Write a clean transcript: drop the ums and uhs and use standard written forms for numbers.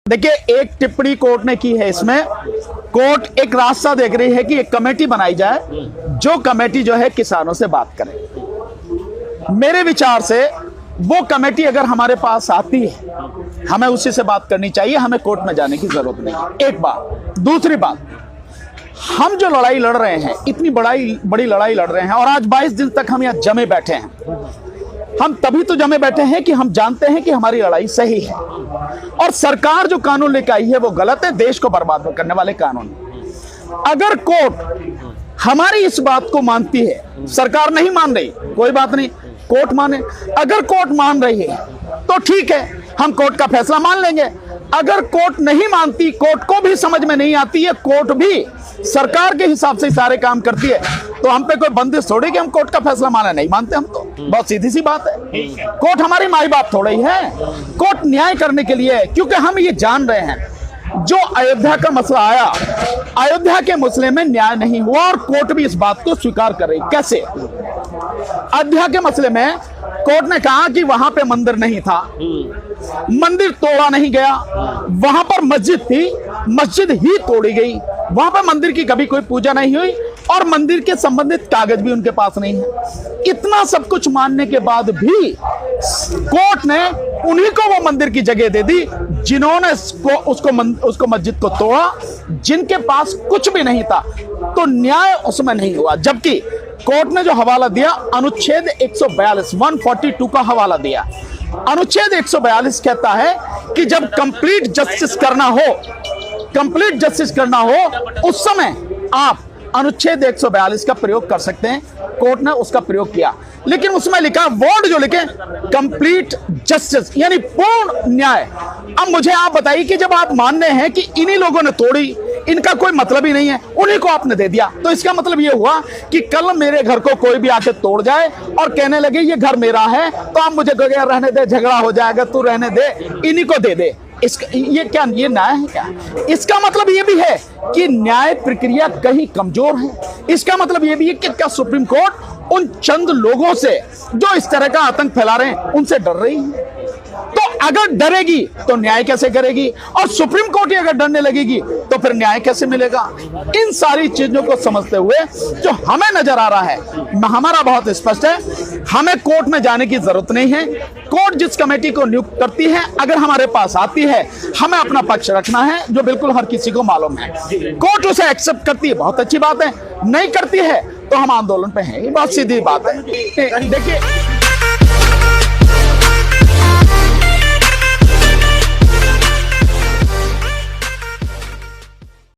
देखिए, एक टिप्पणी कोर्ट ने की है इसमें। कोर्ट एक रास्ता देख रही है कि एक कमेटी बनाई जाए, जो कमेटी जो है किसानों से बात करे। मेरे विचार से वो कमेटी अगर हमारे पास आती है, हमें उसी से बात करनी चाहिए, हमें कोर्ट में जाने की जरूरत नहीं। एक बात। दूसरी बात, हम जो लड़ाई लड़ रहे हैं, इतनी बड़ी लड़ाई लड़ रहे हैं, और आज 22 दिन तक हम यहाँ जमे बैठे हैं। हम तभी तो जमे बैठे हैं कि हम जानते हैं कि हमारी लड़ाई सही है, और सरकार जो कानून लेकर आई है वो गलत है, देश को बर्बाद करने वाले कानून। अगर कोर्ट हमारी इस बात को मानती है, सरकार नहीं मान रही, कोई बात नहीं, कोर्ट माने। अगर कोर्ट मान रही है तो ठीक है, हम कोर्ट का फैसला मान लेंगे। अगर कोर्ट नहीं मानती, कोर्ट को भी समझ में नहीं आती है, कोर्ट भी सरकार के हिसाब से सारे काम करती है, तो हम पे कोई बंदिश थोड़ी कि हम कोर्ट का फैसला माने। नहीं मानते हम तो, बहुत सीधी सी बात है। कोर्ट हमारी माई बाप थोड़ी ही है। कोर्ट न्याय करने के लिए है, क्योंकि हम ये जान रहे हैं जो अयोध्या का मसला आया, अयोध्या के मसले में न्याय नहीं हुआ, और कोर्ट भी इस बात को स्वीकार कर रही। कैसे? अयोध्या के मसले में कोर्ट ने कहा कि वहां पे मंदिर नहीं था, मंदिर तोड़ा नहीं गया, वहां पर मस्जिद थी, मस्जिद ही तोड़ी गई, वहां पर मंदिर की कभी कोई पूजा नहीं हुई, और मंदिर के संबंधित कागज भी उनके पास नहीं है। इतना सब कुछ मानने के बाद भी कोर्ट ने उन्हीं को वो मंदिर की जगह दे दी जिन्होंने उसको मस्जिद को तोड़ा, जिनके पास कुछ भी नहीं था। तो न्याय उसमें नहीं हुआ। जबकि कोर्ट ने जो हवाला दिया, अनुच्छेद 142 का हवाला दिया। अनुच्छेद 142 कहता है कि जब कंप्लीट जस्टिस करना हो उस समय आप अनुच्छेद 142 का प्रयोग कर सकते हैं। कोर्ट ने उसका प्रयोग किया, लेकिन उसमें लिखा, वर्ड जो लिखे, कंप्लीट जस्टिस, यानी पूर्ण न्याय। अब मुझे आप बताइए कि जब आप मान रहे हैं कि इन्हीं लोगों ने तोड़ी, इनका कोई मतलब ही नहीं है, उन्हीं को आपने दे दिया, तो इसका मतलब ये हुआ कि कल मेरे घर को कोई भी आके तोड़ जाए और कहने लगे ये घर मेरा है, तो आप मुझे कहेंगे रहने दे, झगड़ा हो जाएगा, तू रहने दे, इन्हीं को दे दे। ये क्या, ये न्याय है क्या? इसका मतलब ये भी है कि न्याय प्रक्रिया कहीं कमजोर है। इसका मतलब ये भी है कि क्या सुप्रीम कोर्ट उन चंद लोगों से जो इस तरह का आतंक फैला रहे हैं उनसे डर रही है? तो अगर डरेगी तो न्याय कैसे करेगी? और सुप्रीम कोर्ट ही अगर डरने लगेगी तो फिर न्याय कैसे मिलेगा? इन सारी चीजों को समझते हुए जो हमें नजर आ रहा है, हमारा बहुत स्पष्ट है, हमें कोर्ट में जाने की जरूरत नहीं है। कोर्ट जिस कमेटी को नियुक्त करती है, अगर हमारे पास आती है, हमें अपना पक्ष रखना है, जो बिल्कुल हर किसी को मालूम है। कोर्ट उसे एक्सेप्ट करती है, बहुत अच्छी बात है। नहीं करती है तो हम आंदोलन पे हैं, ये बहुत सीधी बात है। देखिए,